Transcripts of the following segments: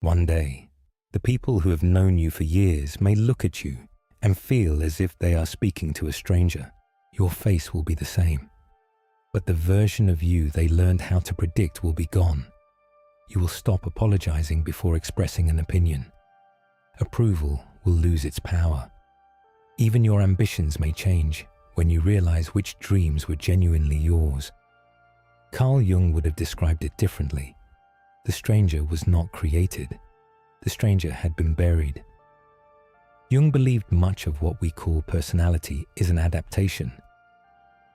One day, the people who have known you for years may look at you and feel as if they are speaking to a stranger. Your face will be the same, but the version of you they learned how to predict will be gone. You will stop apologizing before expressing an opinion. Approval will lose its power. Even your ambitions may change when you realize which dreams were genuinely yours. Carl Jung would have described it differently. The stranger was not created. The stranger had been buried. Jung believed much of what we call personality is an adaptation.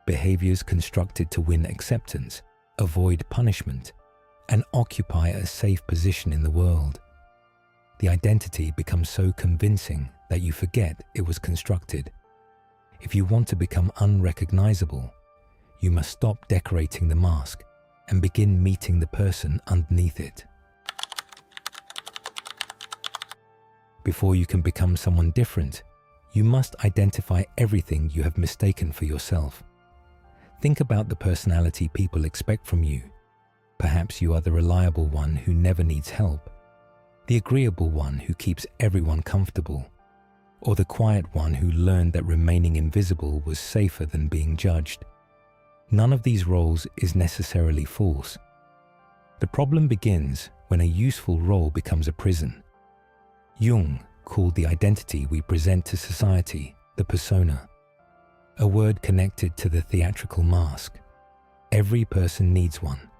Behaviors constructed to win acceptance, avoid punishment, and occupy a safe position in the world. The identity becomes so convincing that you forget it was constructed. If you want to become unrecognizable, you must stop decorating the mask and begin meeting the person underneath it. Before you can become someone different, you must identify everything you have mistaken for yourself. Think about the personality people expect from you. Perhaps you are the reliable one who never needs help, the agreeable one who keeps everyone comfortable, or the quiet one who learned that remaining invisible was safer than being judged. None of these roles is necessarily false. The problem begins when a useful role becomes a prison. Jung called the identity we present to society the persona, a word connected to the theatrical mask. Every person needs one,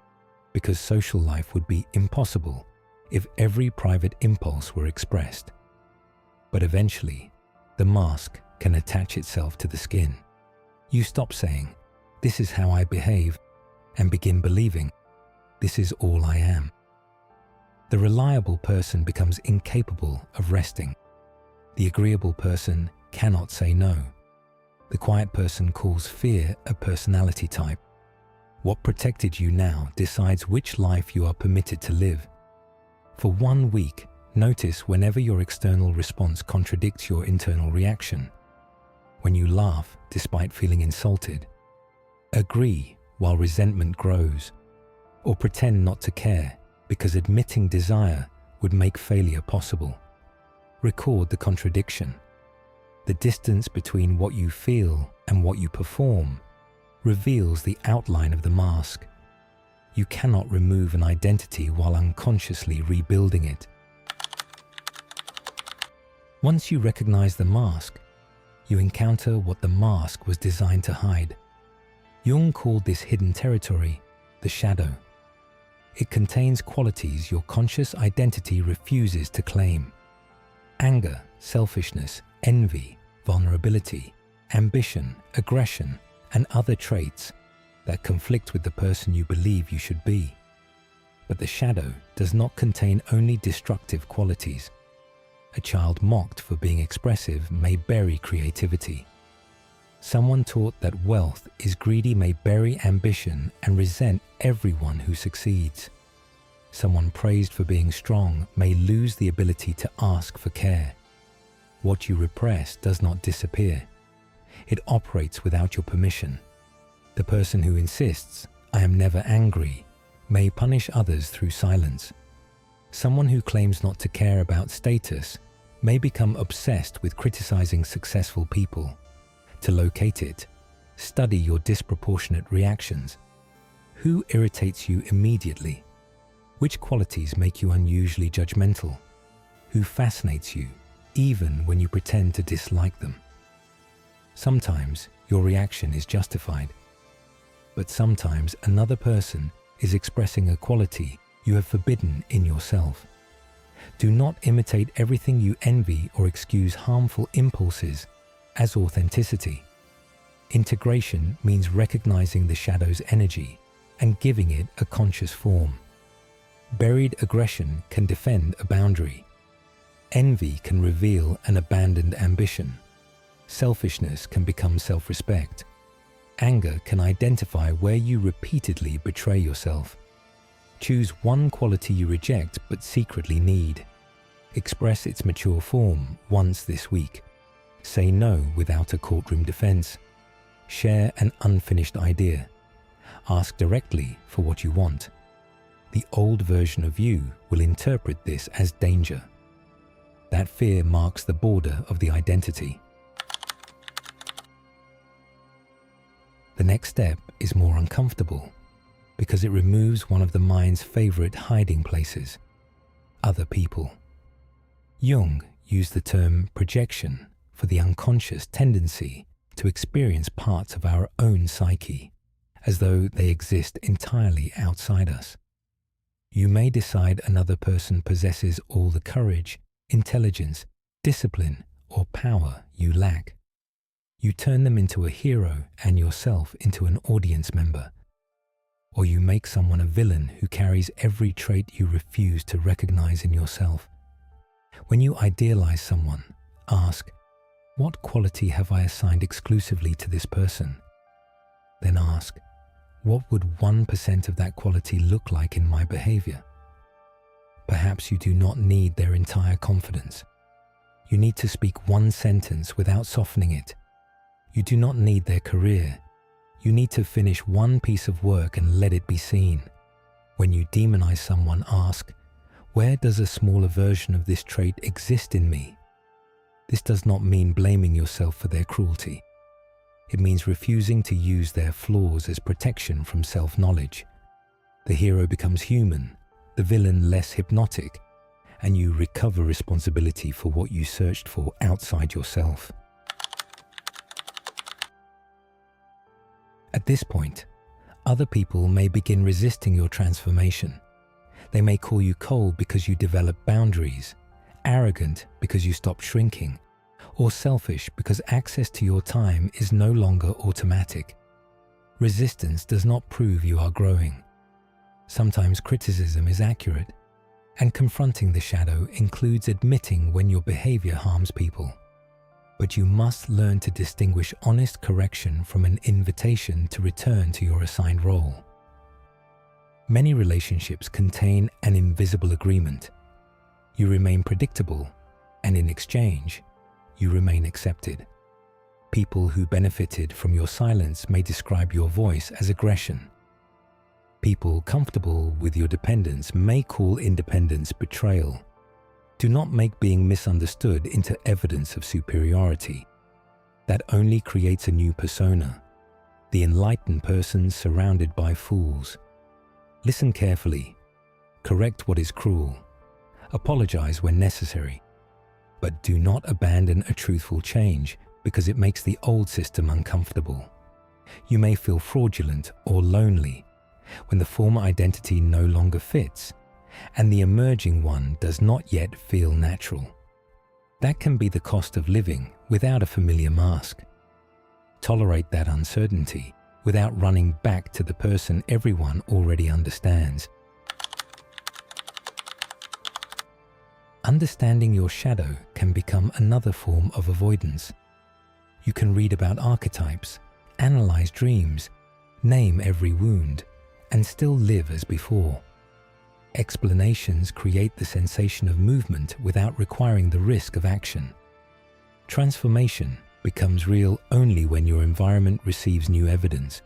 because social life would be impossible if every private impulse were expressed. But eventually, the mask can attach itself to the skin. You stop saying, "This is how I behave," and begin believing, "This is all I am." The reliable person becomes incapable of resting. The agreeable person cannot say no. The quiet person calls fear a personality type. What protected you now decides which life you are permitted to live. For 1 week, notice whenever your external response contradicts your internal reaction. When you laugh despite feeling insulted, agree while resentment grows, or pretend not to care because admitting desire would make failure possible. Record the contradiction. The distance between what you feel and what you perform reveals the outline of the mask. You cannot remove an identity while unconsciously rebuilding it. Once you recognize the mask, you encounter what the mask was designed to hide. Jung called this hidden territory the shadow. It contains qualities your conscious identity refuses to claim. Anger, selfishness, envy, vulnerability, ambition, aggression, and other traits that conflict with the person you believe you should be. But the shadow does not contain only destructive qualities. A child mocked for being expressive may bury creativity. Someone taught that wealth is greedy may bury ambition and resent everyone who succeeds. Someone praised for being strong may lose the ability to ask for care. What you repress does not disappear. It operates without your permission. The person who insists, "I am never angry," may punish others through silence. Someone who claims not to care about status may become obsessed with criticizing successful people. To locate it, study your disproportionate reactions. Who irritates you immediately? Which qualities make you unusually judgmental? Who fascinates you, even when you pretend to dislike them? Sometimes your reaction is justified, but sometimes another person is expressing a quality you have forbidden in yourself. Do not imitate everything you envy or excuse harmful impulses as authenticity. Integration means recognizing the shadow's energy and giving it a conscious form. Buried aggression can defend a boundary. Envy can reveal an abandoned ambition. Selfishness can become self-respect. Anger can identify where you repeatedly betray yourself. Choose one quality you reject but secretly need. Express its mature form once this week. Say no without a courtroom defense. Share an unfinished idea. Ask directly for what you want. the old version of you will interpret this as danger. That fear marks the border of the identity. The next step is more uncomfortable because it removes one of the mind's favorite hiding places: other people. Jung used the term projection for the unconscious tendency to experience parts of our own psyche as though they exist entirely outside us. You may decide another person possesses all the courage, intelligence, discipline, or power you lack. You turn them into a hero and yourself into an audience member. Or you make someone a villain who carries every trait you refuse to recognize in yourself. When you idealize someone, ask, what quality have I assigned exclusively to this person? Then ask, what would 1% of that quality look like in my behavior? Perhaps you do not need their entire confidence. You need to speak one sentence without softening it. You do not need their career. You need to finish one piece of work and let it be seen. When you demonize someone, ask, where does a smaller version of this trait exist in me? This does not mean blaming yourself for their cruelty. It means refusing to use their flaws as protection from self-knowledge. The hero becomes human, the villain less hypnotic, and you recover responsibility for what you searched for outside yourself. At this point, other people may begin resisting your transformation. They may call you cold because you develop boundaries, arrogant because you stop shrinking, or selfish because access to your time is no longer automatic. Resistance does not prove you are growing. Sometimes criticism is accurate, and confronting the shadow includes admitting when your behavior harms people. But you must learn to distinguish honest correction from an invitation to return to your assigned role. Many relationships contain an invisible agreement. You remain predictable, and in exchange, you remain accepted. People who benefited from your silence may describe your voice as aggression. People comfortable with your dependence may call independence betrayal. Do not make being misunderstood into evidence of superiority. That only creates a new persona, the enlightened person surrounded by fools. Listen carefully. Correct what is cruel. Apologize when necessary. But do not abandon a truthful change because it makes the old system uncomfortable. You may feel fraudulent or lonely when the former identity no longer fits and the emerging one does not yet feel natural. That can be the cost of living without a familiar mask. Tolerate that uncertainty without running back to the person everyone already understands. Understanding your shadow can become another form of avoidance. You can read about archetypes, analyze dreams, name every wound, and still live as before. Explanations create the sensation of movement without requiring the risk of action. Transformation becomes real only when your environment receives new evidence.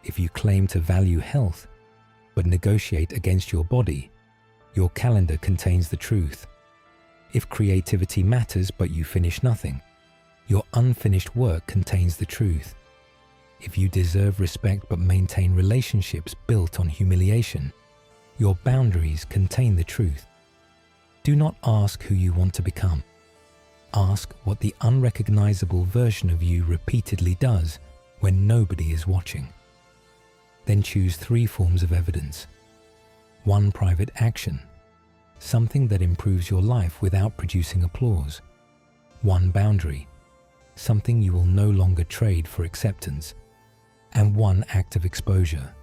If you claim to value health, but negotiate against your body, your calendar contains the truth. If creativity matters but you finish nothing, your unfinished work contains the truth. If you deserve respect but maintain relationships built on humiliation, your boundaries contain the truth. Do not ask who you want to become. Ask what the unrecognizable version of you repeatedly does when nobody is watching. Then choose 3 forms of evidence. 1 private action, something that improves your life without producing applause. 1 boundary, something you will no longer trade for acceptance. And 1 act of exposure,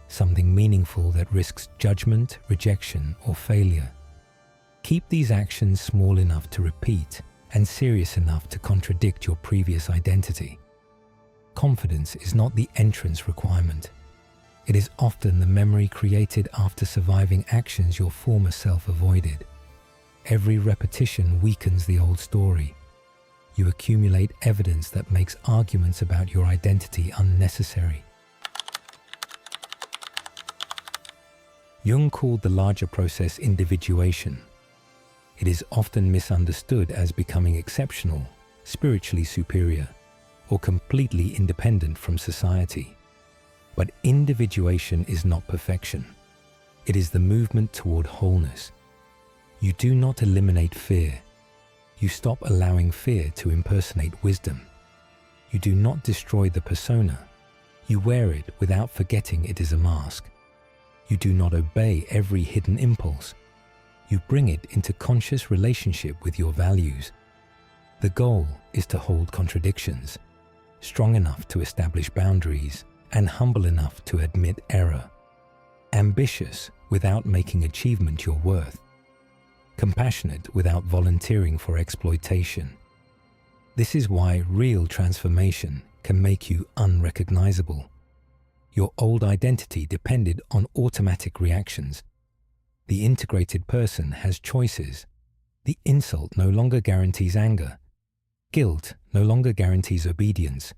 something meaningful that risks judgment, rejection, or failure. Keep these actions small enough to repeat and serious enough to contradict your previous identity. Confidence is not the entrance requirement. It is often the memory created after surviving actions your former self avoided. Every repetition weakens the old story. You accumulate evidence that makes arguments about your identity unnecessary. Jung called the larger process individuation. It is often misunderstood as becoming exceptional, spiritually superior, or completely independent from society. But individuation is not perfection. It is the movement toward wholeness. You do not eliminate fear. You stop allowing fear to impersonate wisdom. You do not destroy the persona. You wear it without forgetting it is a mask. You do not obey every hidden impulse. You bring it into conscious relationship with your values. The goal is to hold contradictions, strong enough to establish boundaries, and humble enough to admit error. Ambitious without making achievement your worth. Compassionate without volunteering for exploitation. This is why real transformation can make you unrecognizable. Your old identity depended on automatic reactions. The integrated person has choices. The insult no longer guarantees anger. Guilt no longer guarantees obedience.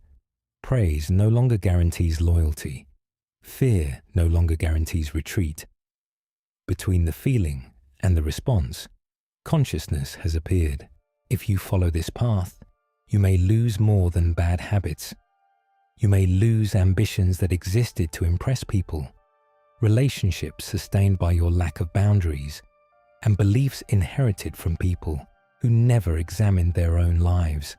Praise no longer guarantees loyalty. Fear no longer guarantees retreat. Between the feeling and the response, consciousness has appeared. If you follow this path, you may lose more than bad habits. You may lose ambitions that existed to impress people, relationships sustained by your lack of boundaries, and beliefs inherited from people who never examined their own lives.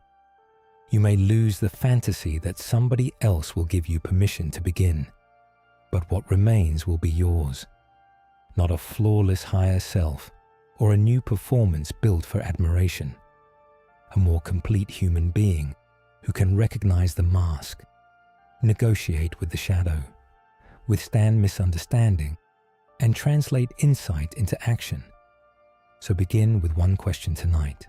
You may lose the fantasy that somebody else will give you permission to begin, but what remains will be yours. Not a flawless higher self or a new performance built for admiration. A more complete human being who can recognize the mask, negotiate with the shadow, withstand misunderstanding, and translate insight into action. So begin with one question tonight.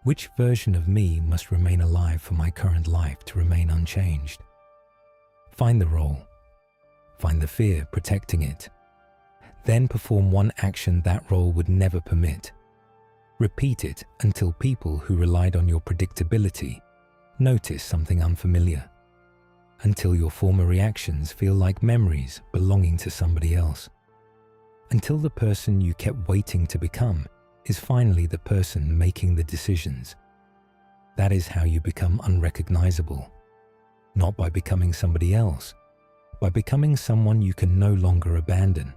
Which version of me must remain alive for my current life to remain unchanged? Find the role. Find the fear protecting it. Then perform one action that role would never permit. Repeat it until people who relied on your predictability notice something unfamiliar. Until your former reactions feel like memories belonging to somebody else. Until the person you kept waiting to become is finally the person making the decisions. That is how you become unrecognizable. Not by becoming somebody else, by becoming someone you can no longer abandon.